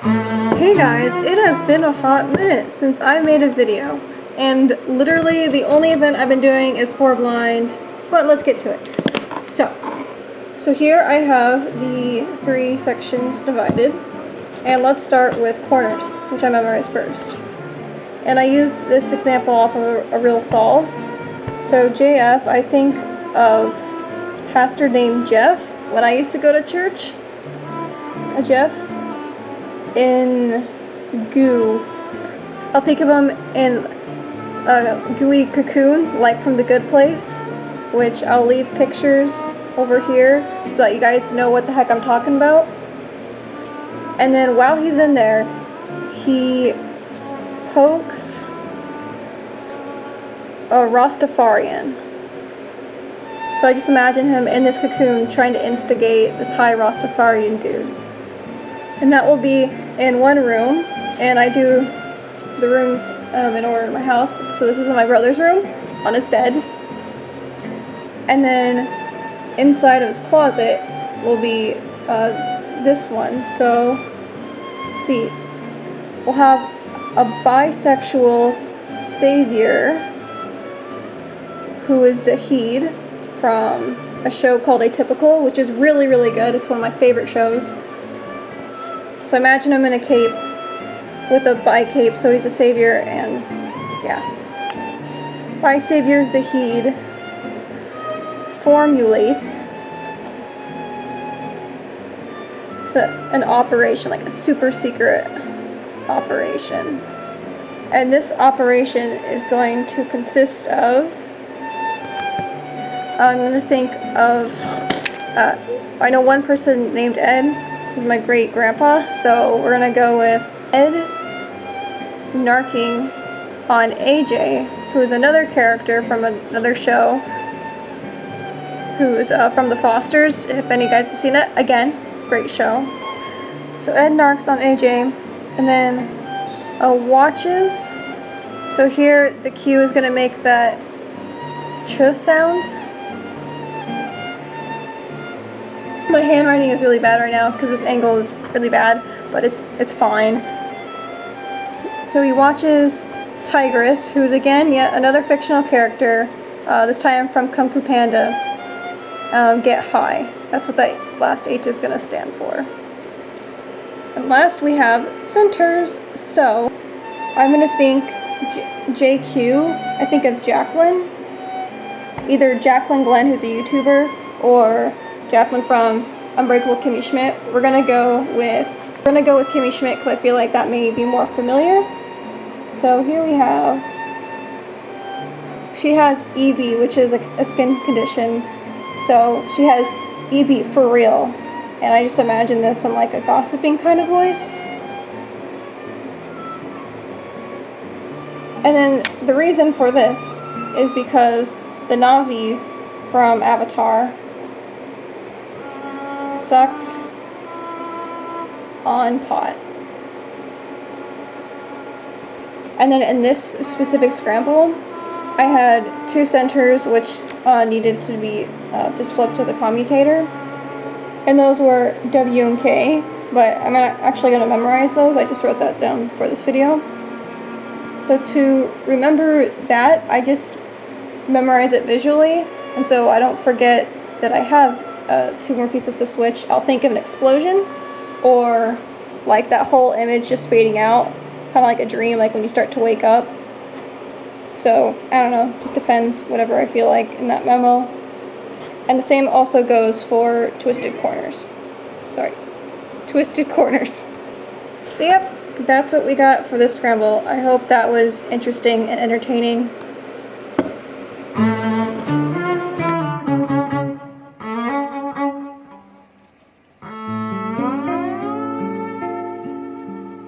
Hey guys, it has been a hot minute since I made a video, and literally the only event I've been doing is 4 blind, but let's get to it. So here I have the 3 sections divided, and let's start with corners, which I memorized first. And I used this example off of a real solve. So JF, I think of a pastor named Jeff when I used to go to church. A Jeff in goo. I'll think of him in a gooey cocoon, like from The Good Place, which I'll leave pictures over here so that you guys know what the heck I'm talking about. And then while he's in there, he pokes a Rastafarian. So I just imagine him in this cocoon trying to instigate this high Rastafarian dude. And that will be in one room, and I do the rooms in order in my house. So this is in my brother's room, on his bed. And then inside of his closet will be this one. So, see, we'll have a bisexual savior who is Zahid from a show called Atypical, which is really, really good. It's one of my favorite shows. So imagine him in a cape with a bi-cape, so he's a savior, and yeah. Bi-savior Zahid formulates an operation, like a super secret operation. And this operation is going to consist of, I'm going to think of, I know one person named Ed. He's my great grandpa, so we're gonna go with Ed narking on AJ, who's another character from another show, who's from The Fosters, if any of you guys have seen it. Again, great show. So Ed narks on AJ, and then watches. So here the cue is gonna make that ch sound. My handwriting is really bad right now because this angle is really bad, but it's fine. So he watches Tigress, who's again yet another fictional character, this time from Kung Fu Panda, get high. That's what that last H is going to stand for. And last we have centers, so I'm going to think JQ, I think of Jacqueline. Either Jacqueline Glenn, who's a YouTuber, or Jacqueline from Unbreakable Kimmy Schmidt. We're gonna go with Kimmy Schmidt because I feel like that may be more familiar. So here we have, she has EB, which is a skin condition. So she has EB for real, and I just imagine this in like a gossiping kind of voice. And then the reason for this is because the Na'vi from Avatar sucked on pot. And then in this specific scramble, I had 2 centers which needed to be just flipped with a commutator. And those were W and K, but I'm not actually going to memorize those. I just wrote that down for this video. So to remember that, I just memorize it visually, and so I don't forget that I have 2 more pieces to switch. I'll think of an explosion, or like that whole image just fading out, kind of like a dream, like when you start to wake up. So I don't know, just depends, whatever I feel like in that memo. And the same also goes for twisted corners. Sorry, twisted corners. So yep, that's what we got for this scramble. I hope that was interesting and entertaining.